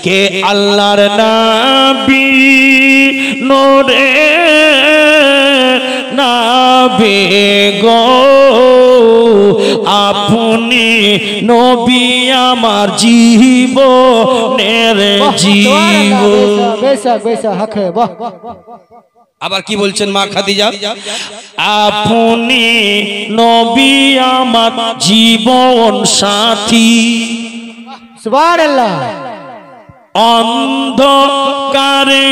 কে আল্লাহর নবী নূরে নবী গো আপনি নবী আমার জীবনের জীবন। আবার কি বলছেন মা খাদিজা? আপনি নবী আমার জীবন সাথী। সুবহানাল্লাহ। অন্ধকারে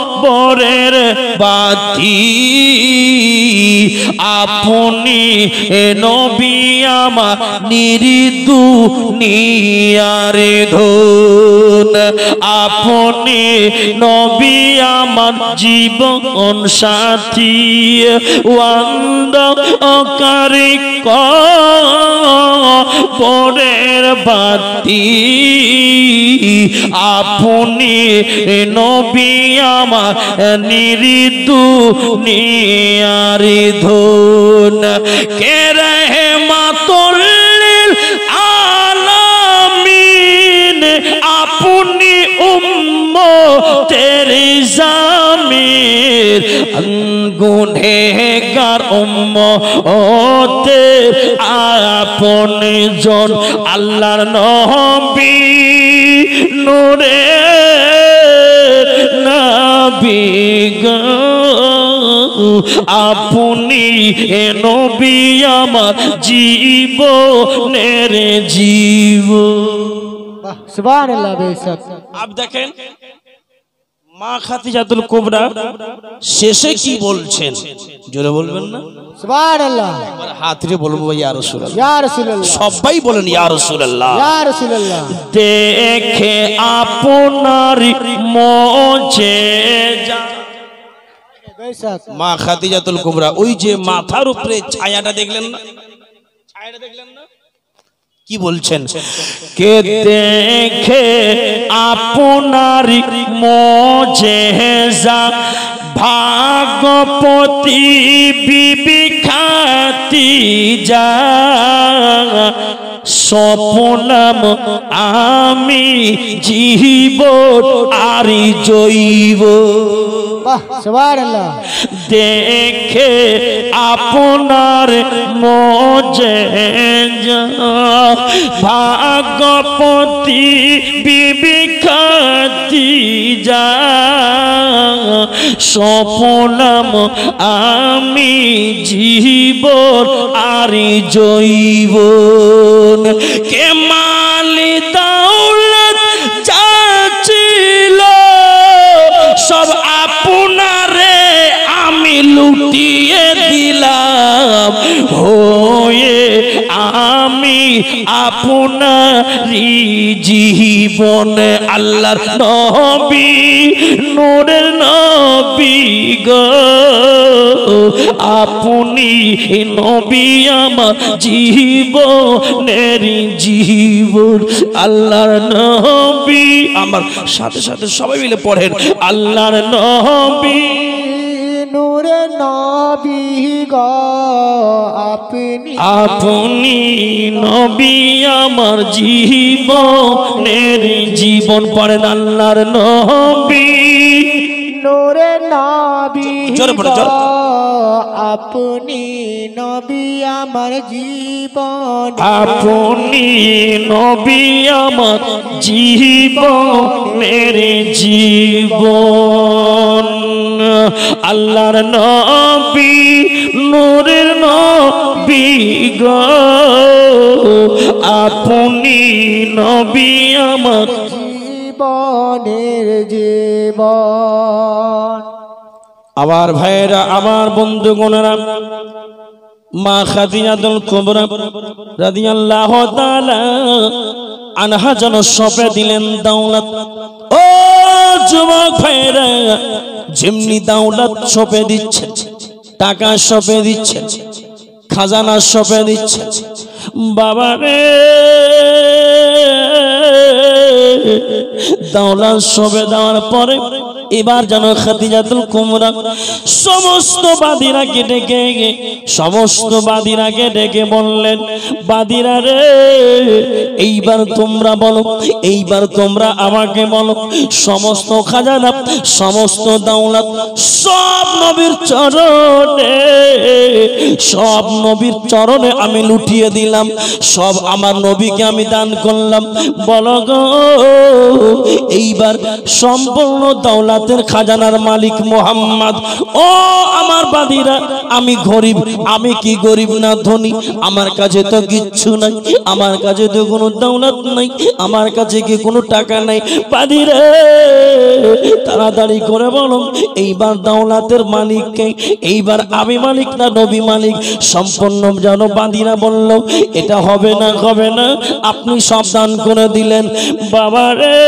কবরের বাতি আপনি নবী আমার নির্দুনিয়ার ধন। আপনি নবী আমার জীবন সাথী। অন্ধকারে কবরের বাতি আপনি নবী আমার নির্দুনিয়ার ধন। কে রহমাতুল লিল আলামিন আপনি উম্মতের জামির। গুনহেগার উম্মতের আপনি জন আল্লাহর নবী নূরে নবী গো আপনি নবী আমার জীবনের জীবন। সুবহানাল্লাহ। বেশক আপ দেখেন মা খাদিজাতুল কুবরা শেষে কি বলছেন, জোরে বলবেন না? সুবহানাল্লাহ। একবার হাত দিয়ে বলবো ইয়া রাসূলুল্লাহ, ইয়া রাসূলুল্লাহ। সবাই বলেন ইয়া রাসূলুল্লাহ, ইয়া রাসূলুল্লাহ। দেখে আপনার মুজিজা। বেশক মা খাদিজাতুল কুবরা ওই যে মাথার উপরে ছায়াটা দেখলেন না, ছায়াটা দেখলেন না? কি বলছেন? কে দেখে আপনার মুজিজা ভাগপতি বিবি খাদিজা স্বপ্নাম আমি জীবন আর জৈব। সুবহানাল্লাহ। দেখে আপনার মুজিজা ভাগপতি বিবি খাদিজা স্বপ্নাম আমি জীবন আর জৈবন। কে মালি দৌলত যাচ্ছিল সব আপনারে আমি লুটিয়ে দিলাম। হয়ে আমি আপনারই জীবন আল্লাহর নবী নূরের নবী গো আপনি নবী আমার জীবনের জীবন। আল্লাহর নবী আমার সাথে সাথে সবাই মিলে পড়েন আল্লাহর নবী নূরে নবী গো আপনি আপনি নবী আমার জীবনের জীবন। পড়েন আল্লাহর নবী নূরে নবী জোরে পড়ে, জোরে। আপনি নবী আমার জীবন। আপনি নবী আমার জীবনের জীবন। আল্লাহর নবী নূরের নবী গো আপনি নবী আমার জীবনের জীবন। আমার ভাইয়েরা, আমার বন্ধুগণেরা, মা খাদিজাতুল কুবরা রাদিয়াল্লাহু তাআলা আনহা যেন সঁপে দিলেন দাওলাত। ও যুবক ভাইয়েরা, যেমনি দাওলাত সঁপে দিচ্ছে, টাকা সঁপে দিচ্ছে, খাজানা সঁপে দিচ্ছে, বাবা রে দাওলাত সঁপে দেওয়ার পরে এবার যেন খাদিজাতুল কুবরা সমস্ত বাদীরাকে ডেকে বললেন, বাদীরা রে, এইবার তোমরা বলো, এইবার তোমরা আমাকে বলো, সমস্ত খাজানা সমস্ত দাওলাত সব নবীর চরণে আমি লুটিয়ে দিলাম, সব আমার নবীকে আমি দান করলাম। বলো গো, এইবার সম্পূর্ণ দাওলাতের খাজানার মালিক মুহাম্মদ। ও আমার বাদীরা, আমি গরিব, আমি কি গরিব না ধনী? আমার কাছে তো কিচ্ছু নাই, আমার কাছে তো কোনো দাওলাত নাই, আমার কাছে কি কোনো টাকা নাই। বাদীরা তাড়াতাড়ি করে বলো, এইবার দাওলাতের মালিক কে? এইবার আমি মালিক না নবী মালিক? সম্পূর্ণ যেন বাদীরা বলল, এটা হবে না, হবে না। আপনি সাবধান করে দিলেন, বাবা রে